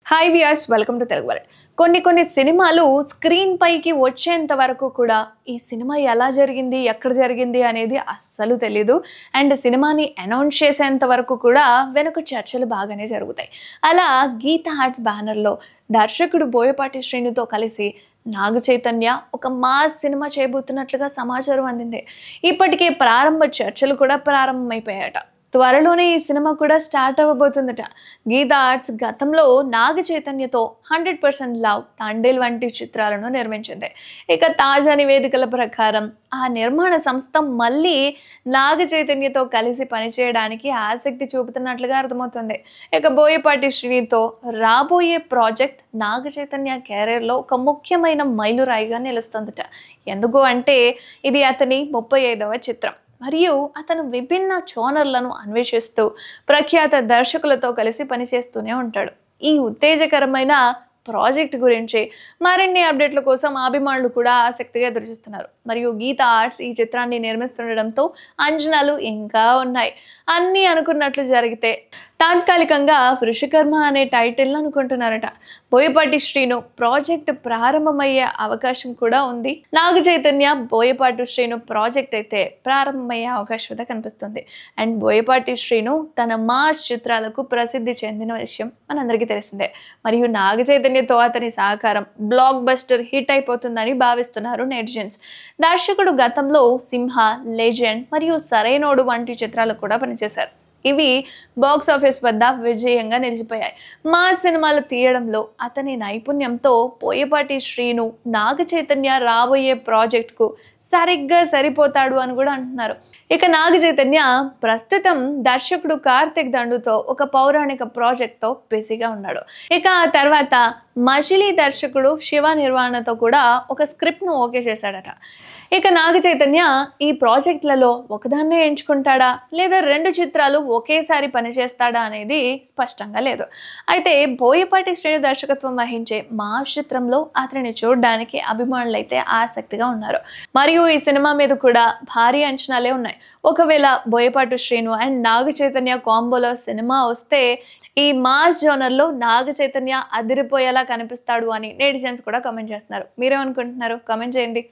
Hi viewers, welcome to Telugu world. కొన్ని సినిమాలు screen పైకి వచ్చేంత వరకు కూడా ఈ సినిమా ఎలా జరిగింది, ఎక్కడ జరిగింది అనేది అస్సలు తెలీదు. అండ్ సినిమాని అనౌన్స్ చేసేంత వరకు కూడా వెనుక చర్చలు బాగానే జరుగుతాయి. అలా గీతా ఆర్ట్స్ బ్యానర్లో దర్శకుడు బోయపాటి శ్రీనుతో కలిసి నాగ చైతన్య ఒక మాస్ సినిమా చేయబోతున్నట్లుగా సమాచారం అందింది. ఇప్పటికే ప్రారంభ చర్చలు కూడా ప్రారంభమైపోయాయట. త్వరలోనే ఈ సినిమా కూడా స్టార్ట్ అవ్వబోతుందట. గీతా ఆర్ట్స్ గతంలో నాగ చైతన్యతో 100% లవ్, తాండేల్ వంటి చిత్రాలను నిర్మించింది. ఇక తాజా నివేదికల ప్రకారం ఆ నిర్మాణ సంస్థ మళ్ళీ నాగ చైతన్యతో కలిసి పనిచేయడానికి ఆసక్తి చూపుతున్నట్లుగా అర్థమవుతుంది. ఇక బోయపాటి శ్రీతో రాబోయే ప్రాజెక్ట్ నాగ చైతన్య కెరీర్లో ఒక ముఖ్యమైన మైలురాయిగా నిలుస్తుందట. ఎందుకు అంటే ఇది అతని 35వ చిత్రం. మరియు అతను విభిన్న జోనర్లను అన్వేషిస్తూ ప్రఖ్యాత దర్శకులతో కలిసి పనిచేస్తూనే ఉంటాడు. ఈ ఉత్తేజకరమైన ప్రాజెక్ట్ గురించి మరిన్ని అప్డేట్ల కోసం అభిమానులు కూడా ఆసక్తిగా ఎదురుచూస్తున్నారు. మరియు గీతా ఆర్ట్స్ ఈ చిత్రాన్ని నిర్మిస్తుండడంతో అంచనాలు ఇంకా ఉన్నాయి. అన్నీ అనుకున్నట్లు జరిగితే తాత్కాలికంగా వృషకర్మ అనే టైటిల్ను అనుకుంటున్నారట. బోయపాటి శ్రీను ప్రాజెక్ట్ ప్రారంభమయ్యే అవకాశం కూడా ఉంది. నాగ చైతన్య బోయపాటి శ్రీను ప్రాజెక్ట్ అయితే ప్రారంభమయ్యే అవకాశం అయితే కనిపిస్తుంది. అండ్ బోయపాటి శ్రీను తన మాస్ చిత్రాలకు ప్రసిద్ధి చెందిన విషయం మనందరికీ తెలిసిందే. మరియు నాగ చైతన్యతో అతని సహకారం బ్లాక్ బస్టర్ హిట్ అయిపోతుందని భావిస్తున్నారు నెటిజన్స్. దర్శకుడు గతంలో సింహ, లెజెండ్ మరియు సరైనోడు వంటి చిత్రాలు కూడా పనిచేశారు. ఇవి బాక్స్ ఆఫీస్ వద్ద విజయంగా నిలిచిపోయాయి. మా సినిమాలు తీయడంలో అతని నైపుణ్యంతో బోయపాటి శ్రీను నాగ చైతన్య రాబోయే ప్రాజెక్ట్కు సరిగ్గా సరిపోతాడు అని కూడా అంటున్నారు. ఇక నాగ చైతన్య ప్రస్తుతం దర్శకుడు కార్తిక్ దండుతో ఒక పౌరాణిక ప్రాజెక్ట్తో బిజీగా ఉన్నాడు. ఇక ఆ తర్వాత మజిలీ దర్శకుడు శివ నిర్వాణతో కూడా ఒక స్క్రిప్ట్ను ఓకే చేశాడట. ఇక నాగ చైతన్య ఈ ప్రాజెక్టులలో ఒకదాన్నే ఎంచుకుంటాడా లేదా 2 చిత్రాలు ఒకేసారి పనిచేస్తాడా అనేది స్పష్టంగా లేదు. అయితే బోయపాటి శ్రీను దర్శకత్వం వహించే మా చిత్రంలో అతనిని చూడడానికి అభిమానులు అయితే ఆసక్తిగా ఉన్నారు. మరియు ఈ సినిమా మీద కూడా భారీ అంచనాలే ఉన్నాయి. ఒకవేళ బోయపాటి శ్రీను అండ్ నాగ చైతన్య కాంబోలో సినిమా వస్తే ఈ మాస్ జోనర్లో నాగ చైతన్య అదిరిపోయేలా కనిపిస్తాడు అని నెటిజన్స్ కూడా కామెంట్ చేస్తున్నారు. మీరేమనుకుంటున్నారు? కామెంట్ చేయండి.